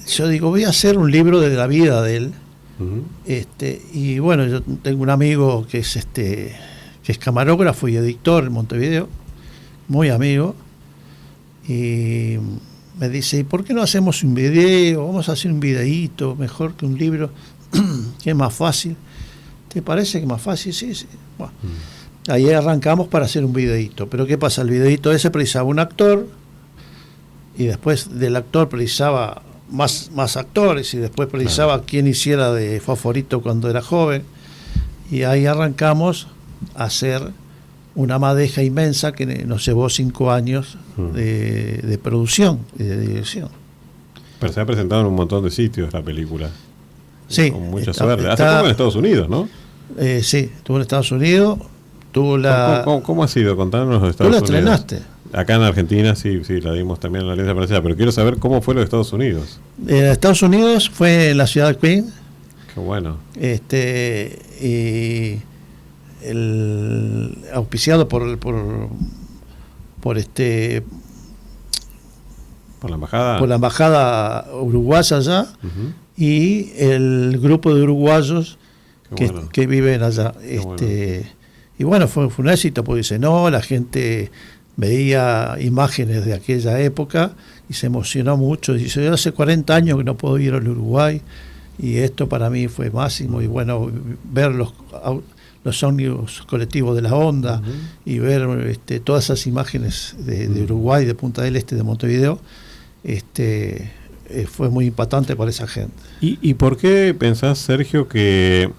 yo digo, voy a hacer un libro de la vida de él. Y bueno, yo tengo un amigo que es camarógrafo y editor en Montevideo, muy amigo, y me dice, ¿y por qué no hacemos un video? Vamos a hacer un videíto, mejor que un libro, que es más fácil. ¿Te parece que es más fácil? Sí. Bueno, ahí arrancamos para hacer un videíto, pero ¿qué pasa? El videíto ese precisaba un actor, y después del actor precisaba más actores, y después precisaba quién hiciera de Fosforito cuando era joven, y ahí arrancamos a hacer una madeja inmensa que nos llevó 5 años de producción y de dirección. Pero se ha presentado en un montón de sitios la película. Sí. Con mucha suerte. Hace poco en Estados Unidos, ¿no? Sí, estuvo en Estados Unidos. ¿Cómo ha sido? Contanos de Estados Unidos. ¿Tú la estrenaste? Acá en Argentina sí, la dimos también en la Alianza Francesa, pero quiero saber cómo fue lo de Estados Unidos. Estados Unidos fue en la ciudad de Queens. Qué bueno. Y auspiciado por la embajada uruguaya allá, y el grupo de uruguayos que viven allá. Y bueno, fue un éxito, porque dice, no, la gente veía imágenes de aquella época y se emocionó mucho. Dice, yo hace 40 años que no puedo ir al Uruguay, y esto para mí fue máximo. Y bueno, ver los ómnibus colectivos de la Onda, y ver todas esas imágenes de Uruguay, de Punta del Este, de Montevideo, fue muy impactante para esa gente. ¿Y por qué pensás, Sergio, que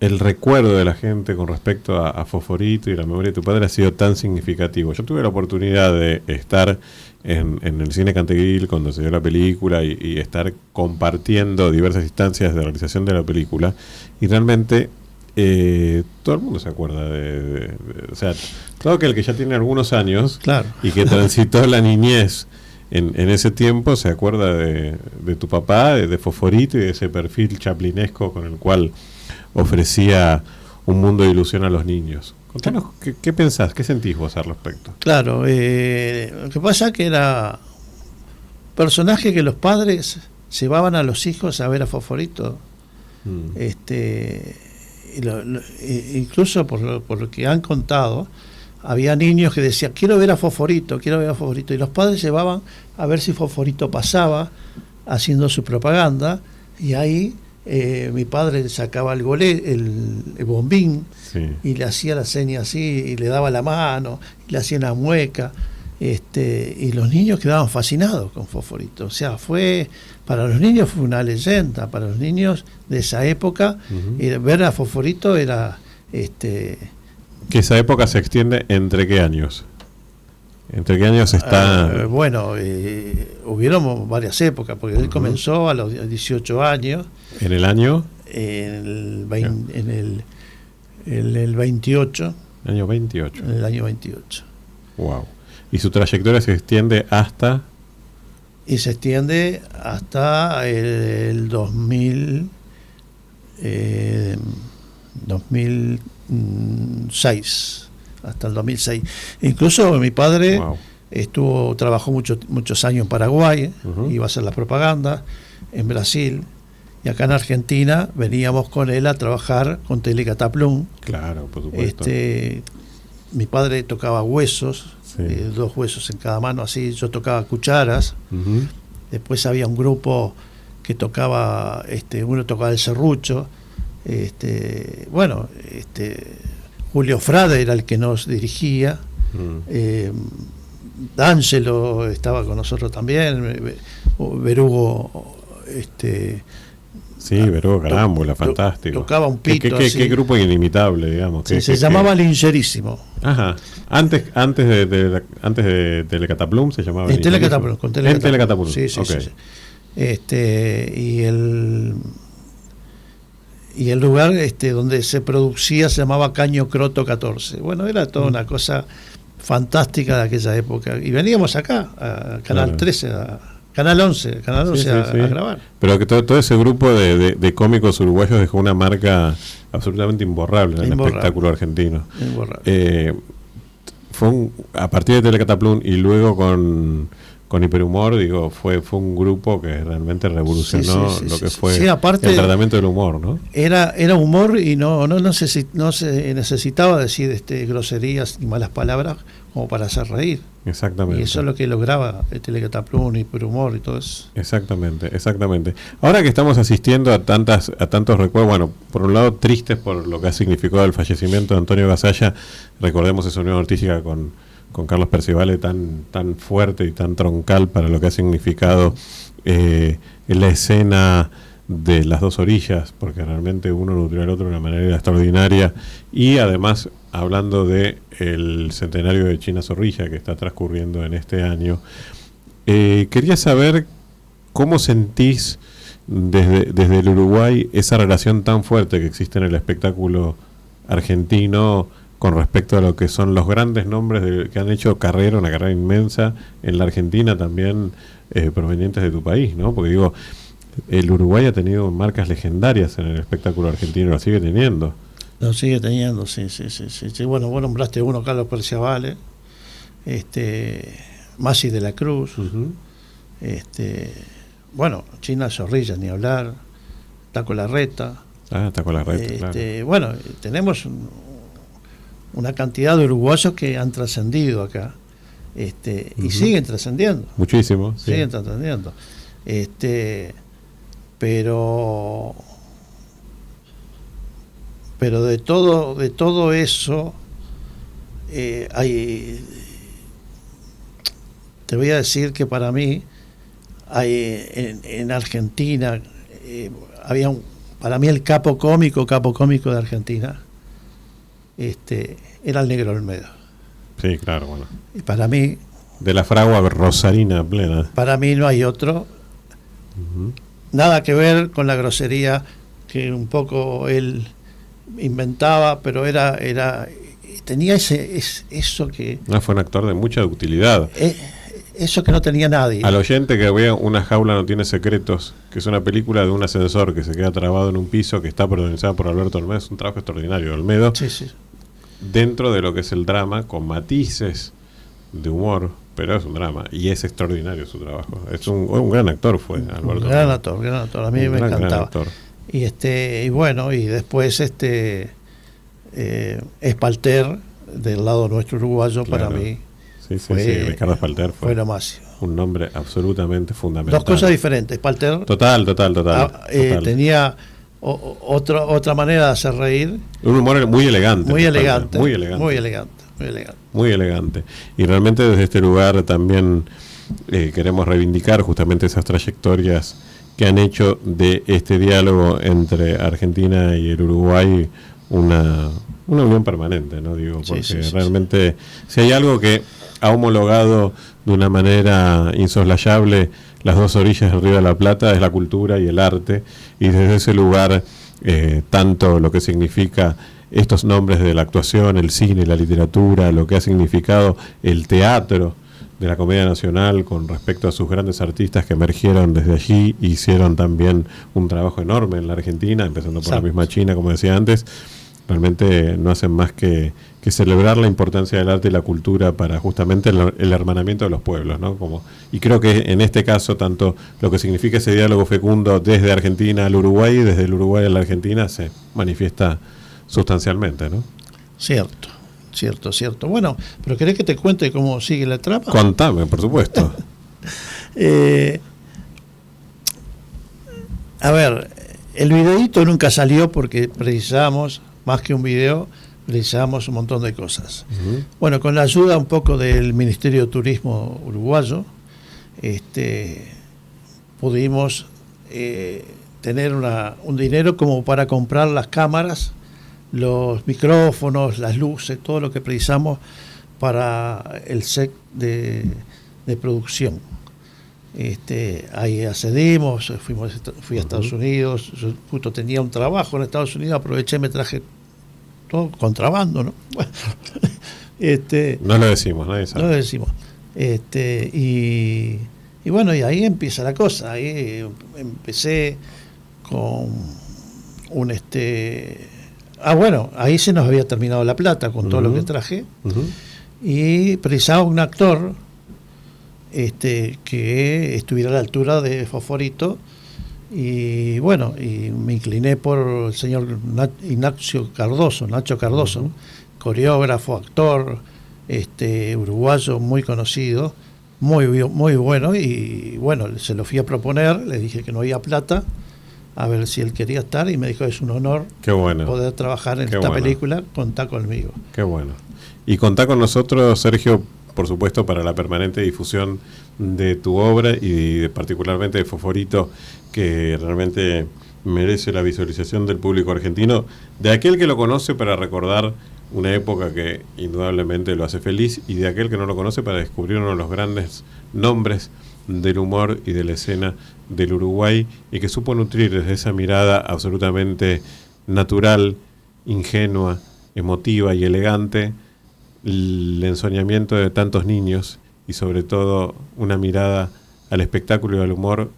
el recuerdo de la gente con respecto a Fosforito y la memoria de tu padre ha sido tan significativo? Yo tuve la oportunidad de estar en el Cine Cantegril cuando se dio la película y estar compartiendo diversas instancias de realización de la película, y realmente todo el mundo se acuerda o sea, todo aquel que ya tiene algunos años, claro, y que transitó la niñez en ese tiempo se acuerda de tu papá, de Fosforito, y de ese perfil chaplinesco con el cual ofrecía un mundo de ilusión a los niños. Contanos, ¿qué pensás? ¿Qué sentís vos al respecto? Claro, lo que pasa es que era personajes que los padres llevaban a los hijos a ver a Fosforito. Incluso por lo que han contado, había niños que decían, quiero ver a Fosforito, y los padres llevaban a ver si Fosforito pasaba haciendo su propaganda, y ahí mi padre sacaba el bombín, sí, y le hacía la seña así, y le daba la mano, y le hacía una mueca, y los niños quedaban fascinados con Fosforito. O sea, para los niños fue una leyenda, para los niños de esa época, ver a Fosforito era... ¿Que esa época se extiende entre qué años? ¿Entre qué años está...? Hubieron varias épocas, porque él comenzó a los 18 años. ¿En el año? En el 28. Año 28. En el año 28. Wow. ¿Y su trayectoria se extiende hasta...? Y se extiende hasta el 2006. Hasta el 2006. Incluso mi padre trabajó muchos años en Paraguay, iba a hacer la propaganda, en Brasil, y acá en Argentina veníamos con él a trabajar con Telecataplum. Claro, por supuesto. Mi padre tocaba huesos, sí, 2 huesos en cada mano, así. Yo tocaba cucharas. Después había un grupo que tocaba, uno tocaba el serrucho. Julio Frade era el que nos dirigía. D'Angelo estaba con nosotros también. Verugo, sí, Verugo Carámbula, fantástico. Tocaba un pito. Qué grupo inimitable, digamos. Sí, se llamaba Lingerísimo. Ajá. Antes de Telecataplum se llamaba Telecataplum, con Telecataplum. En Telecataplum. Sí. Y el lugar donde se producía se llamaba Caño Croto 14. Bueno, era toda una cosa fantástica de aquella época. Y veníamos acá, a Canal 13, Canal 11 a grabar. Pero que todo ese grupo de cómicos uruguayos dejó una marca absolutamente imborrable en el espectáculo argentino. A partir de Telecataplum y luego con Hiperhumor, fue un grupo que realmente revolucionó lo que fue aparte, el tratamiento del humor, ¿no? Era humor y no se necesitaba decir groserías y malas palabras como para hacer reír. Exactamente. Y eso es lo que lograba Telecataplum, Hiperhumor y todo eso. Exactamente. Ahora que estamos asistiendo a tantos recuerdos, bueno, por un lado tristes por lo que ha significado el fallecimiento de Antonio Gasalla, recordemos esa unión artística con Carlos Percivale tan fuerte y tan troncal para lo que ha significado en la escena de Las Dos Orillas, porque realmente uno nutrió al otro de una manera extraordinaria. Y además, hablando de el centenario de China Zorrilla que está transcurriendo en este año, quería saber cómo sentís desde el Uruguay esa relación tan fuerte que existe en el espectáculo argentino con respecto a lo que son los grandes nombres que han hecho una carrera inmensa en la Argentina, también provenientes de tu país, ¿no? Porque el Uruguay ha tenido marcas legendarias en el espectáculo argentino, lo sigue teniendo. Lo sigue teniendo, sí. Bueno, vos nombraste uno, Carlos Perciavale, Masi de la Cruz, bueno, China Zorrilla, ni hablar, Taco Larreta. Taco Larreta, claro. Bueno, tenemos una cantidad de uruguayos que han trascendido acá, y siguen trascendiendo. Muchísimo, sí. Siguen trascendiendo. Pero de todo eso te voy a decir que para mí en Argentina había para mí el capo cómico de Argentina era el Negro Olmedo. Sí, claro, bueno. Y para mí, de la fragua rosarina plena, para mí no hay otro. Nada que ver con la grosería que un poco él inventaba, pero tenía eso que... fue un actor de mucha utilidad. Eso que no tenía nadie. Al oyente que vea Una jaula no tiene secretos, que es una película de un ascensor que se queda trabado en un piso, que está protagonizada por Alberto Olmedo, es un trabajo extraordinario de Olmedo. Sí. Dentro de lo que es el drama, con matices de humor, pero es un drama y es extraordinario su trabajo. Es un gran actor fue Alberto. Gran actor, a mí me encantaba. Gran actor. Y bueno, y después Espalter del lado nuestro uruguayo, claro. Para mí sí, Ricardo Espalter fue lo máximo. Un nombre absolutamente fundamental. Dos cosas diferentes. Espalter total. Tenía otra manera de hacer reír. Un humor muy elegante. Muy elegante. Y realmente desde este lugar también queremos reivindicar justamente esas trayectorias que han hecho de este diálogo entre Argentina y el Uruguay una unión permanente, ¿no? Digo, porque realmente si hay algo que ha homologado de una manera insoslayable las dos orillas del Río de la Plata es la cultura y el arte, y desde ese lugar tanto lo que significa estos nombres de la actuación, el cine, la literatura, lo que ha significado el teatro de la Comedia Nacional con respecto a sus grandes artistas que emergieron desde allí, hicieron también un trabajo enorme en la Argentina, empezando por la misma China, como decía antes. Realmente no hacen más que celebrar la importancia del arte y la cultura para justamente el hermanamiento de los pueblos, ¿no? Y creo que en este caso, tanto lo que significa ese diálogo fecundo desde Argentina al Uruguay y desde el Uruguay a la Argentina se manifiesta sustancialmente, ¿no? Cierto. Bueno, pero ¿querés que te cuente cómo sigue la trama? Contame, por supuesto. A ver, el videíto nunca salió porque precisamos, más que un video, precisamos un montón de cosas. Uh-huh. Bueno, con la ayuda un poco del Ministerio de Turismo uruguayo, pudimos tener un dinero como para comprar las cámaras, los micrófonos, las luces, todo lo que precisamos para el set de producción. Ahí accedimos, fui a Estados Unidos, yo justo tenía un trabajo en Estados Unidos, aproveché, me traje todo contrabando, ¿no? Bueno, no lo decimos, nadie sabe. No lo decimos. Y bueno, y ahí empieza la cosa. Ahí empecé con un bueno, ahí se nos había terminado la plata con todo lo que traje. Uh-huh. Y precisaba un actor que estuviera a la altura de Fosforito. Y bueno, y me incliné por el señor Nacho Cardoso, uh-huh. Coreógrafo, actor, uruguayo muy conocido, muy bueno. Y bueno, se lo fui a proponer, le dije que no había plata, a ver si él quería estar, y me dijo, es un honor poder trabajar en esta película, contá conmigo. Qué bueno. Y contá con nosotros, Sergio, por supuesto, para la permanente difusión de tu obra y particularmente de Fosforito, que realmente merece la visualización del público argentino, de aquel que lo conoce para recordar una época que indudablemente lo hace feliz, y de aquel que no lo conoce para descubrir uno de los grandes nombres del humor y de la escena del Uruguay, y que supo nutrir desde esa mirada absolutamente natural, ingenua, emotiva y elegante el ensoñamiento de tantos niños, y sobre todo una mirada al espectáculo y al humor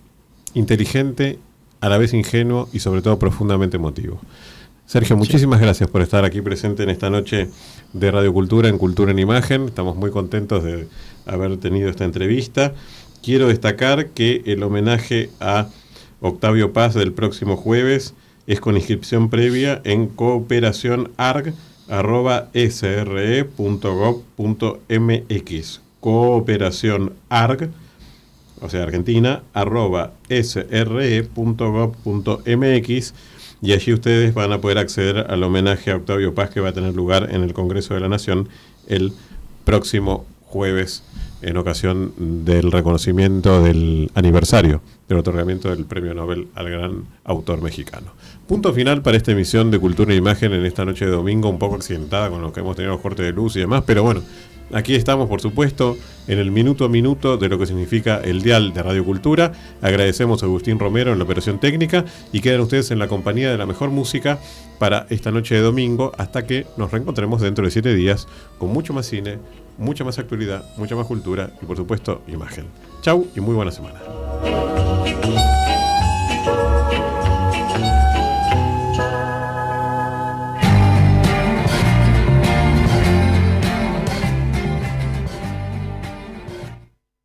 inteligente, a la vez ingenuo y sobre todo profundamente emotivo. Sergio, muchísimas gracias por estar aquí presente en esta noche de Radio Cultura, en Cultura en Imagen. Estamos muy contentos de haber tenido esta entrevista. Quiero destacar que el homenaje a Octavio Paz del próximo jueves es con inscripción previa en cooperacionarg@sre.gov.mx. Cooperacionarg, o sea, Argentina, @sre.gov.mx, y allí ustedes van a poder acceder al homenaje a Octavio Paz que va a tener lugar en el Congreso de la Nación el próximo jueves, en ocasión del reconocimiento del aniversario del otorgamiento del Premio Nobel al gran autor mexicano. Punto final para esta emisión de Cultura e Imagen en esta noche de domingo, un poco accidentada con lo que hemos tenido, corte de luz y demás, pero bueno, aquí estamos, por supuesto, en el minuto a minuto de lo que significa el dial de Radio Cultura. Agradecemos a Agustín Romero en la operación técnica, y quedan ustedes en la compañía de la mejor música para esta noche de domingo, hasta que nos reencontremos dentro de 7 días con mucho más cine, mucha más actualidad, mucha más cultura y, por supuesto, imagen. Chau y muy buena semana.